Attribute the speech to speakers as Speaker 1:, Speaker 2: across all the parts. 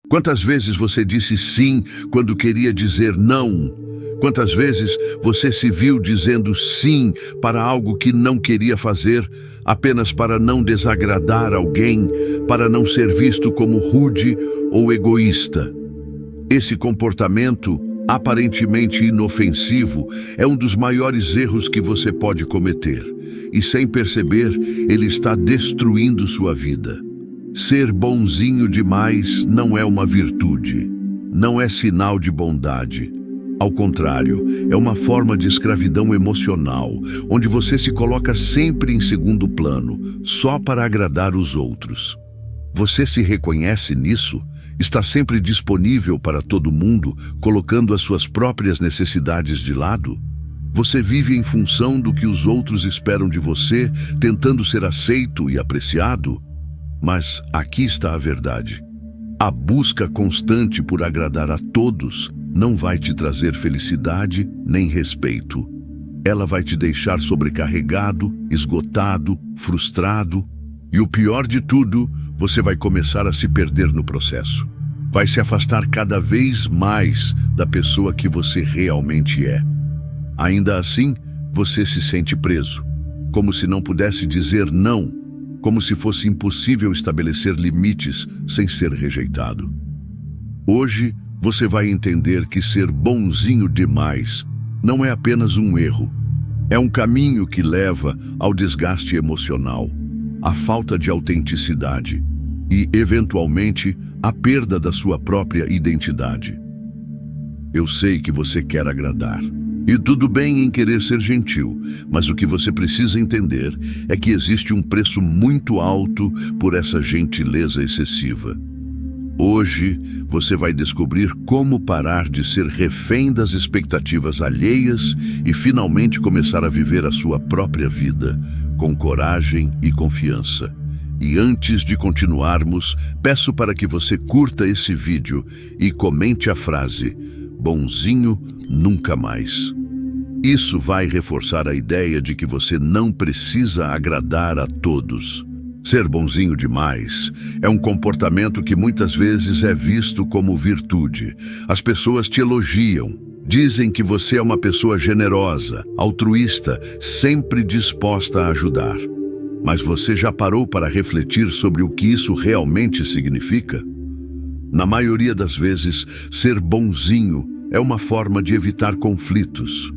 Speaker 1: Quantas vezes você disse sim quando queria dizer não? Quantas vezes você se viu dizendo sim para algo que não queria fazer, apenas para não desagradar alguém, para não ser visto como rude ou egoísta? Esse comportamento, aparentemente inofensivo, é um dos maiores erros que você pode cometer. E sem perceber, ele está destruindo sua vida. Ser bonzinho demais não é uma virtude, não é sinal de bondade. Ao contrário, é uma forma de escravidão emocional, onde você se coloca sempre em segundo plano, só para agradar os outros. Você se reconhece nisso? Está sempre disponível para todo mundo, colocando as suas próprias necessidades de lado? Você vive em função do que os outros esperam de você, tentando ser aceito e apreciado? Mas aqui está a verdade. A busca constante por agradar a todos não vai te trazer felicidade nem respeito. Ela vai te deixar sobrecarregado, esgotado, frustrado. E o pior de tudo, você vai começar a se perder no processo. Vai se afastar cada vez mais da pessoa que você realmente é. Ainda assim, você se sente preso, como se não pudesse dizer não, como se fosse impossível estabelecer limites sem ser rejeitado. Hoje, você vai entender que ser bonzinho demais não é apenas um erro. É um caminho que leva ao desgaste emocional, à falta de autenticidade e, eventualmente, à perda da sua própria identidade. Eu sei que você quer agradar. E tudo bem em querer ser gentil, mas o que você precisa entender é que existe um preço muito alto por essa gentileza excessiva. Hoje, você vai descobrir como parar de ser refém das expectativas alheias e finalmente começar a viver a sua própria vida, com coragem e confiança. E antes de continuarmos, peço para que você curta esse vídeo e comente a frase: bonzinho nunca mais. Isso vai reforçar a ideia de que você não precisa agradar a todos. Ser bonzinho demais é um comportamento que muitas vezes é visto como virtude. As pessoas te elogiam, dizem que você é uma pessoa generosa, altruísta, sempre disposta a ajudar. Mas você já parou para refletir sobre o que isso realmente significa? Na maioria das vezes, ser bonzinho é uma forma de evitar conflitos.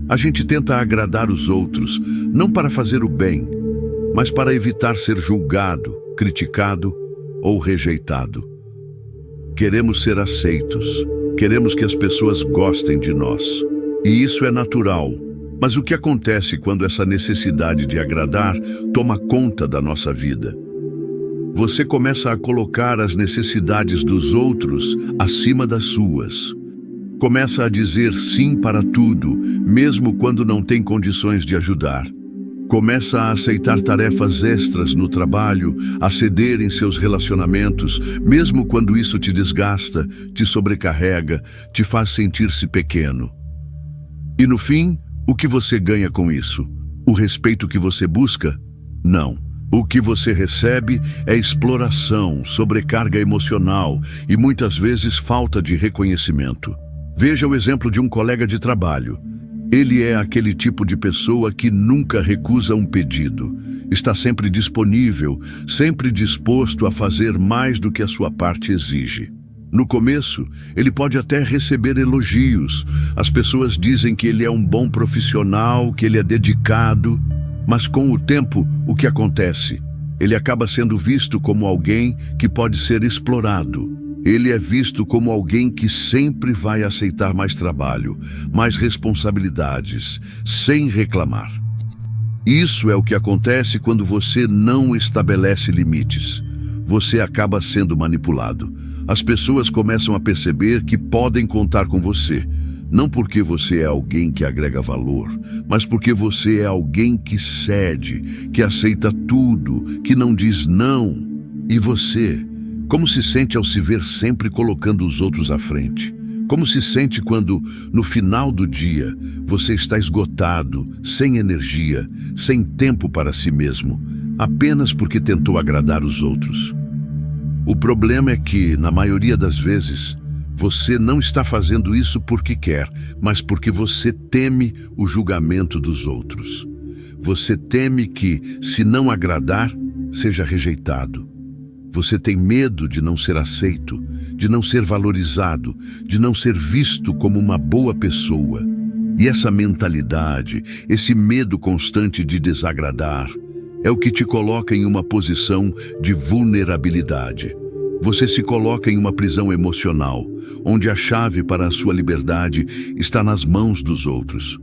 Speaker 1: A gente tenta agradar os outros, não para fazer o bem, mas para evitar ser julgado, criticado ou rejeitado. Queremos ser aceitos, queremos que as pessoas gostem de nós. E isso é natural. Mas o que acontece quando essa necessidade de agradar toma conta da nossa vida? Você começa a colocar as necessidades dos outros acima das suas. Começa a dizer sim para tudo, mesmo quando não tem condições de ajudar. Começa a aceitar tarefas extras no trabalho, a ceder em seus relacionamentos, mesmo quando isso te desgasta, te sobrecarrega, te faz sentir-se pequeno. E no fim, o que você ganha com isso? O respeito que você busca? Não. O que você recebe é exploração, sobrecarga emocional e muitas vezes falta de reconhecimento. Veja o exemplo de um colega de trabalho. Ele é aquele tipo de pessoa que nunca recusa um pedido. Está sempre disponível, sempre disposto a fazer mais do que a sua parte exige. No começo, ele pode até receber elogios. As pessoas dizem que ele é um bom profissional, que ele é dedicado. Mas com o tempo, o que acontece? Ele acaba sendo visto como alguém que pode ser explorado. Ele é visto como alguém que sempre vai aceitar mais trabalho, mais responsabilidades, sem reclamar. Isso é o que acontece quando você não estabelece limites. Você acaba sendo manipulado. As pessoas começam a perceber que podem contar com você, não porque você é alguém que agrega valor, mas porque você é alguém que cede, que aceita tudo, que não diz não. E você, como se sente ao se ver sempre colocando os outros à frente? Como se sente quando, no final do dia, você está esgotado, sem energia, sem tempo para si mesmo, apenas porque tentou agradar os outros? O problema é que, na maioria das vezes, você não está fazendo isso porque quer, mas porque você teme o julgamento dos outros. Você teme que, se não agradar, seja rejeitado. Você tem medo de não ser aceito, de não ser valorizado, de não ser visto como uma boa pessoa. E essa mentalidade, esse medo constante de desagradar, é o que te coloca em uma posição de vulnerabilidade. Você se coloca em uma prisão emocional, onde a chave para a sua liberdade está nas mãos dos outros.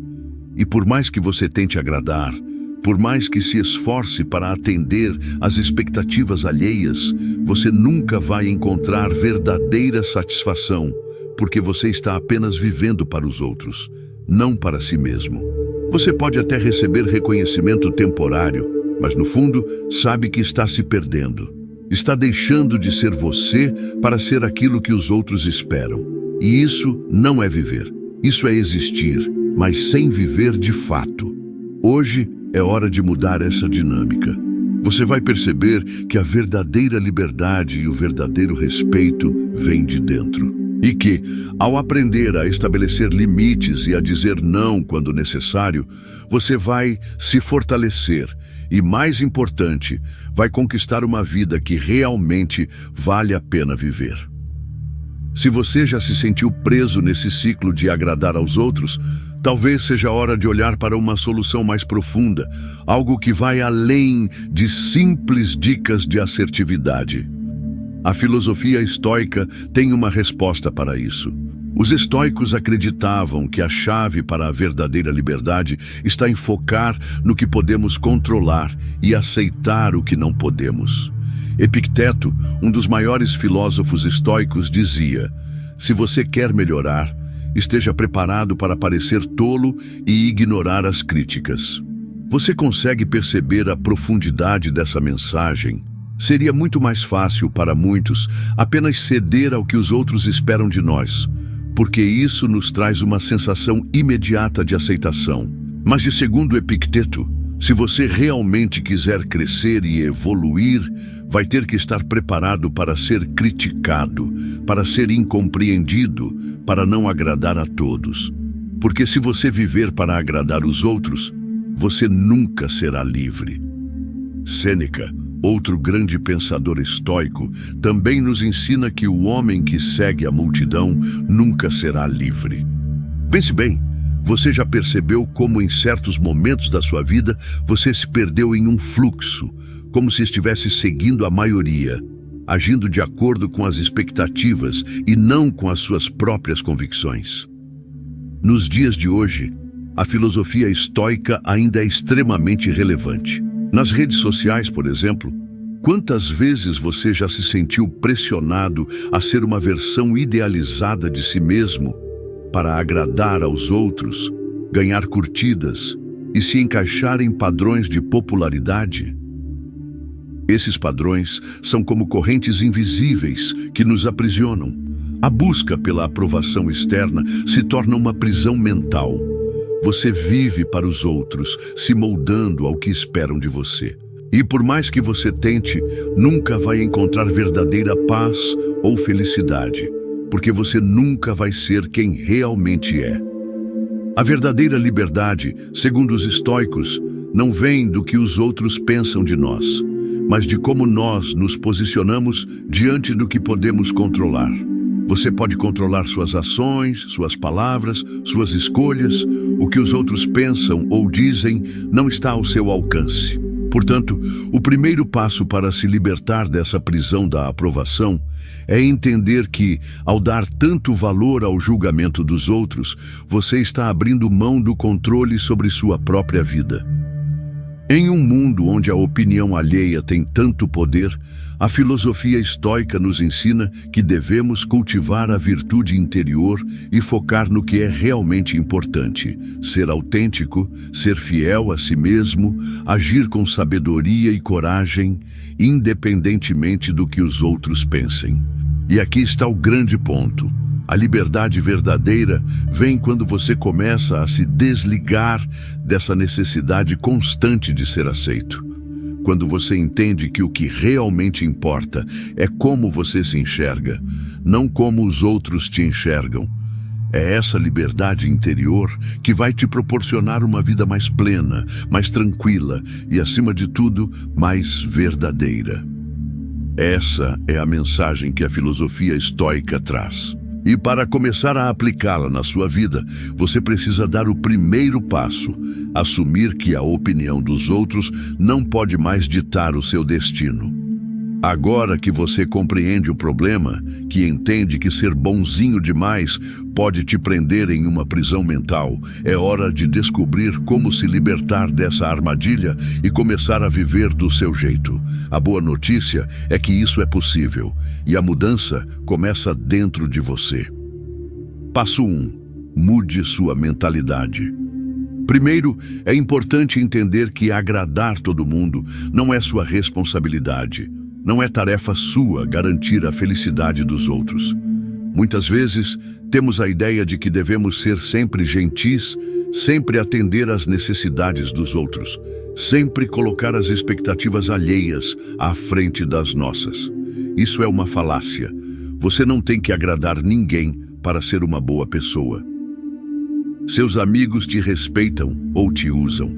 Speaker 1: E por mais que você tente agradar, por mais que se esforce para atender às expectativas alheias, você nunca vai encontrar verdadeira satisfação, porque você está apenas vivendo para os outros, não para si mesmo. Você pode até receber reconhecimento temporário, mas no fundo sabe que está se perdendo. Está deixando de ser você para ser aquilo que os outros esperam. E isso não é viver. Isso é existir, mas sem viver de fato. Hoje é hora de mudar essa dinâmica. Você vai perceber que a verdadeira liberdade e o verdadeiro respeito vêm de dentro. E que, ao aprender a estabelecer limites e a dizer não quando necessário, você vai se fortalecer e, mais importante, vai conquistar uma vida que realmente vale a pena viver. Se você já se sentiu preso nesse ciclo de agradar aos outros, talvez seja hora de olhar para uma solução mais profunda, algo que vai além de simples dicas de assertividade. A filosofia estoica tem uma resposta para isso. Os estoicos acreditavam que a chave para a verdadeira liberdade está em focar no que podemos controlar e aceitar o que não podemos. Epicteto, um dos maiores filósofos estoicos, dizia: se você quer melhorar, esteja preparado para parecer tolo e ignorar as críticas. Você consegue perceber a profundidade dessa mensagem? Seria muito mais fácil para muitos apenas ceder ao que os outros esperam de nós, porque isso nos traz uma sensação imediata de aceitação. Mas, de segundo Epicteto, se você realmente quiser crescer e evoluir, vai ter que estar preparado para ser criticado, para ser incompreendido, para não agradar a todos. Porque se você viver para agradar os outros, você nunca será livre. Sêneca, outro grande pensador estoico, também nos ensina que o homem que segue a multidão nunca será livre. Pense bem, você já percebeu como em certos momentos da sua vida você se perdeu em um fluxo, como se estivesse seguindo a maioria, agindo de acordo com as expectativas e não com as suas próprias convicções? Nos dias de hoje, a filosofia estoica ainda é extremamente relevante. Nas redes sociais, por exemplo, quantas vezes você já se sentiu pressionado a ser uma versão idealizada de si mesmo para agradar aos outros, ganhar curtidas e se encaixar em padrões de popularidade? Esses padrões são como correntes invisíveis que nos aprisionam. A busca pela aprovação externa se torna uma prisão mental. Você vive para os outros, se moldando ao que esperam de você. E por mais que você tente, nunca vai encontrar verdadeira paz ou felicidade, porque você nunca vai ser quem realmente é. A verdadeira liberdade, segundo os estoicos, não vem do que os outros pensam de nós, mas de como nós nos posicionamos diante do que podemos controlar. Você pode controlar suas ações, suas palavras, suas escolhas. O que os outros pensam ou dizem não está ao seu alcance. Portanto, o primeiro passo para se libertar dessa prisão da aprovação é entender que, ao dar tanto valor ao julgamento dos outros, você está abrindo mão do controle sobre sua própria vida. Em um mundo onde a opinião alheia tem tanto poder, a filosofia estoica nos ensina que devemos cultivar a virtude interior e focar no que é realmente importante: ser autêntico, ser fiel a si mesmo, agir com sabedoria e coragem, independentemente do que os outros pensem. E aqui está o grande ponto. A liberdade verdadeira vem quando você começa a se desligar dessa necessidade constante de ser aceito. quando você entende que o que realmente importa é como você se enxerga, não como os outros te enxergam. É essa liberdade interior que vai te proporcionar uma vida mais plena, mais tranquila e, acima de tudo, mais verdadeira. Essa é a mensagem que a filosofia estoica traz. E para começar a aplicá-la na sua vida, você precisa dar o primeiro passo, assumir que a opinião dos outros não pode mais ditar o seu destino. Agora que você compreende o problema, que entende que ser bonzinho demais pode te prender em uma prisão mental, é hora de descobrir como se libertar dessa armadilha e começar a viver do seu jeito. A boa notícia é que isso é possível, e a mudança começa dentro de você. Passo 1. Mude sua mentalidade. Primeiro, é importante entender que agradar todo mundo não é sua responsabilidade. Não é tarefa sua garantir a felicidade dos outros. Muitas vezes, temos a ideia de que devemos ser sempre gentis, sempre atender às necessidades dos outros, sempre colocar as expectativas alheias à frente das nossas. Isso é uma falácia. Você não tem que agradar ninguém para ser uma boa pessoa. Seus amigos te respeitam ou te usam?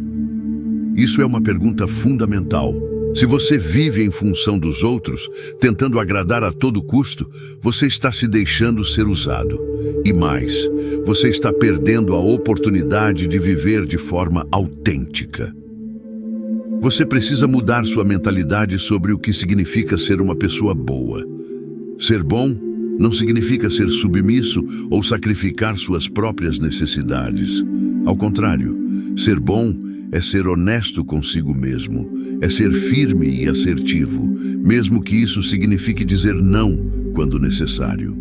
Speaker 1: Isso é uma pergunta fundamental. Se você vive em função dos outros, tentando agradar a todo custo, você está se deixando ser usado. E mais, você está perdendo a oportunidade de viver de forma autêntica. Você precisa mudar sua mentalidade sobre o que significa ser uma pessoa boa. Ser bom não significa ser submisso ou sacrificar suas próprias necessidades. Ao contrário, ser bom é ser honesto consigo mesmo, é ser firme e assertivo, mesmo que isso signifique dizer não quando necessário.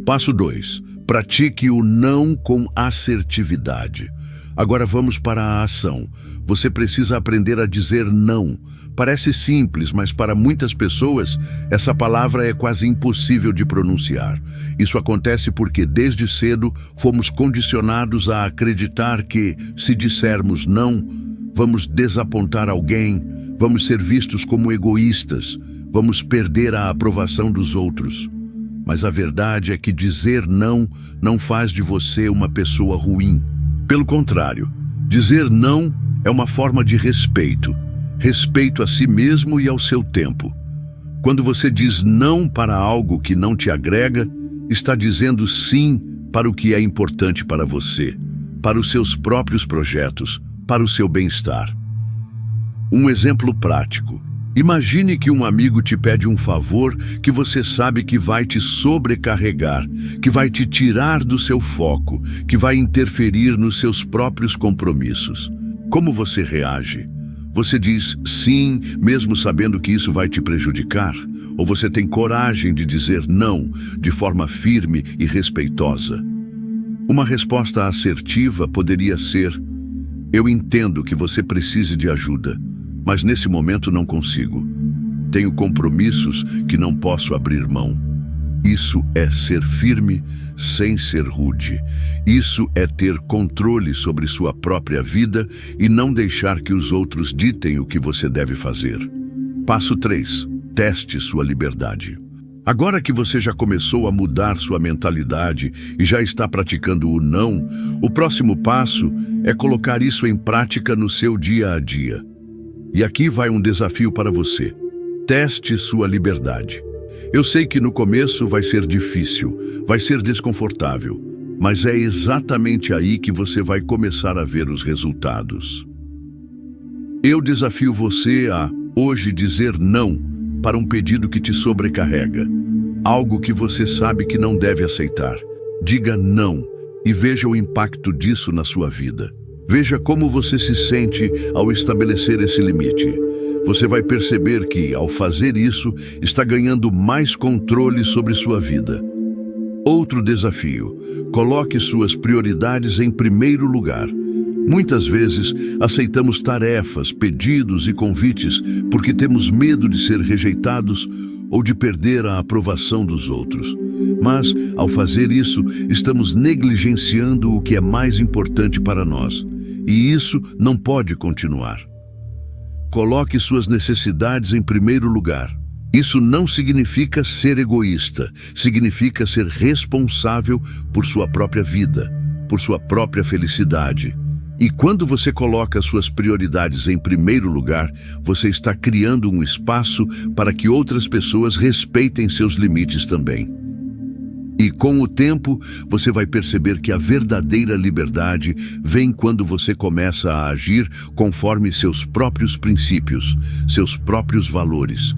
Speaker 1: Passo 2. Pratique o não com assertividade. Agora vamos para a ação. Você precisa aprender a dizer não. Parece simples, mas para muitas pessoas, essa palavra é quase impossível de pronunciar. Isso acontece porque, desde cedo, fomos condicionados a acreditar que, se dissermos não, vamos desapontar alguém, vamos ser vistos como egoístas, vamos perder a aprovação dos outros. Mas a verdade é que dizer não faz de você uma pessoa ruim. Pelo contrário, dizer não é uma forma de respeito. Respeito a si mesmo e ao seu tempo. Quando você diz não para algo que não te agrega, está dizendo sim para o que é importante para você, para os seus próprios projetos, para o seu bem-estar. Um exemplo prático. Imagine que um amigo te pede um favor que você sabe que vai te sobrecarregar, que vai te tirar do seu foco, que vai interferir nos seus próprios compromissos. Como você reage? Você diz sim, mesmo sabendo que isso vai te prejudicar? Ou você tem coragem de dizer não, de forma firme e respeitosa? Uma resposta assertiva poderia ser: eu entendo que você precise de ajuda, mas nesse momento não consigo. Tenho compromissos que não posso abrir mão. Isso é ser firme sem ser rude. Isso é ter controle sobre sua própria vida e não deixar que os outros ditem o que você deve fazer. Passo 3. Teste sua liberdade. Agora que você já começou a mudar sua mentalidade e já está praticando o não, o próximo passo é colocar isso em prática no seu dia a dia. E aqui vai um desafio para você. Teste sua liberdade. Eu sei que no começo vai ser difícil, vai ser desconfortável, mas é exatamente aí que você vai começar a ver os resultados. Eu desafio você a, hoje, dizer não para um pedido que te sobrecarrega, algo que você sabe que não deve aceitar. Diga não e veja o impacto disso na sua vida. Veja como você se sente ao estabelecer esse limite. Você vai perceber que, ao fazer isso, está ganhando mais controle sobre sua vida. Outro desafio: coloque suas prioridades em primeiro lugar. Muitas vezes, aceitamos tarefas, pedidos e convites porque temos medo de ser rejeitados ou de perder a aprovação dos outros. Mas, ao fazer isso, estamos negligenciando o que é mais importante para nós. E isso não pode continuar. coloque suas necessidades em primeiro lugar. Isso não significa ser egoísta, significa ser responsável por sua própria vida, por sua própria felicidade. E quando você coloca suas prioridades em primeiro lugar, você está criando um espaço para que outras pessoas respeitem seus limites também. E com o tempo, você vai perceber que a verdadeira liberdade vem quando você começa a agir conforme seus próprios princípios, seus próprios valores.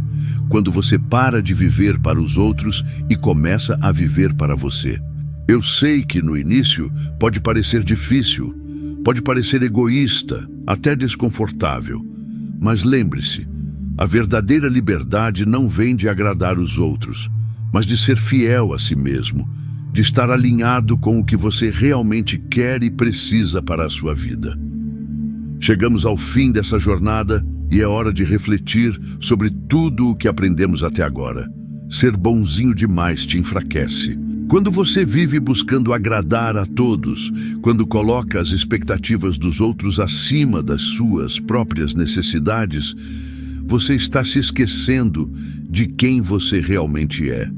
Speaker 1: Quando você para de viver para os outros e começa a viver para você. Eu sei que no início pode parecer difícil, pode parecer egoísta, até desconfortável. Mas lembre-se, a verdadeira liberdade não vem de agradar os outros, mas de ser fiel a si mesmo, de estar alinhado com o que você realmente quer e precisa para a sua vida. Chegamos ao fim dessa jornada e é hora de refletir sobre tudo o que aprendemos até agora. Ser bonzinho demais te enfraquece. Quando você vive buscando agradar a todos, quando coloca as expectativas dos outros acima das suas próprias necessidades, você está se esquecendo de quem você realmente é.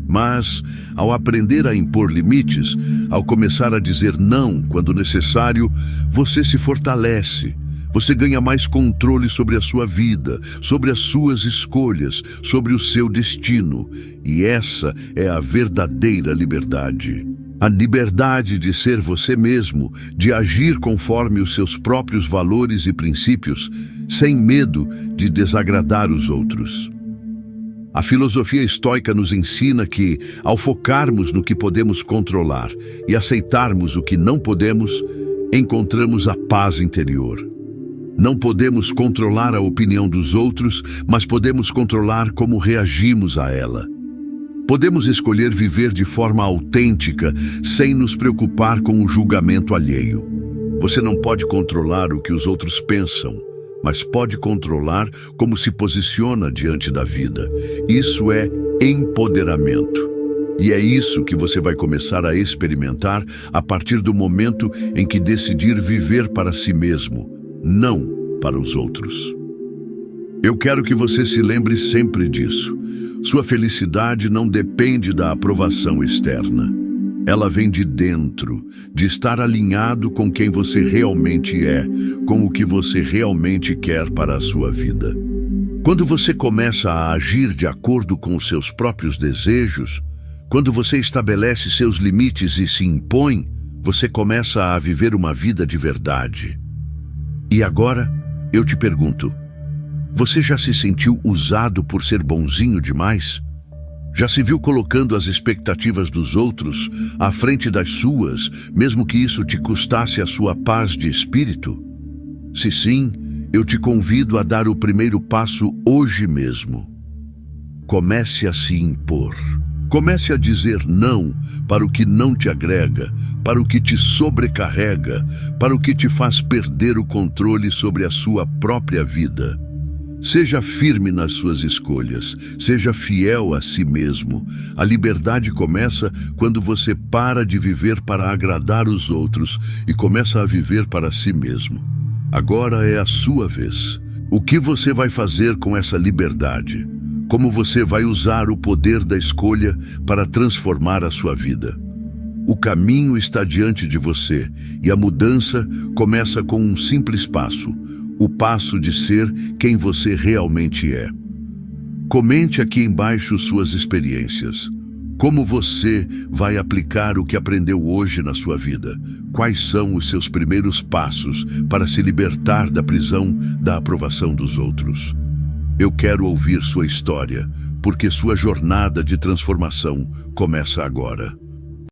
Speaker 1: Mas, ao aprender a impor limites, ao começar a dizer não quando necessário, você se fortalece. Você ganha mais controle sobre a sua vida, sobre as suas escolhas, sobre o seu destino. E essa é a verdadeira liberdade. A liberdade de ser você mesmo, de agir conforme os seus próprios valores e princípios, sem medo de desagradar os outros. A filosofia estoica nos ensina que, ao focarmos no que podemos controlar e aceitarmos o que não podemos, encontramos a paz interior. Não podemos controlar a opinião dos outros, mas podemos controlar como reagimos a ela. Podemos escolher viver de forma autêntica, sem nos preocupar com o julgamento alheio. Você não pode controlar o que os outros pensam, mas pode controlar como se posiciona diante da vida. Isso é empoderamento. E é isso que você vai começar a experimentar a partir do momento em que decidir viver para si mesmo, não para os outros. Eu quero que você se lembre sempre disso. Sua felicidade não depende da aprovação externa. Ela vem de dentro, de estar alinhado com quem você realmente é, com o que você realmente quer para a sua vida. Quando você começa a agir de acordo com os seus próprios desejos, quando você estabelece seus limites e se impõe, você começa a viver uma vida de verdade. E agora, eu te pergunto, você já se sentiu usado por ser bonzinho demais? Já se viu colocando as expectativas dos outros à frente das suas, mesmo que isso te custasse a sua paz de espírito? Se sim, eu te convido a dar o primeiro passo hoje mesmo. Comece a se impor. Comece a dizer não para o que não te agrega, para o que te sobrecarrega, para o que te faz perder o controle sobre a sua própria vida. Seja firme nas suas escolhas, seja fiel a si mesmo. A liberdade começa quando você para de viver para agradar os outros e começa a viver para si mesmo. Agora é a sua vez. O que você vai fazer com essa liberdade? Como você vai usar o poder da escolha para transformar a sua vida? O caminho está diante de você e a mudança começa com um simples passo, o passo de ser quem você realmente é. Comente aqui embaixo suas experiências. Como você vai aplicar o que aprendeu hoje na sua vida? Quais são os seus primeiros passos para se libertar da prisão da aprovação dos outros? Eu quero ouvir sua história, porque sua jornada de transformação começa agora.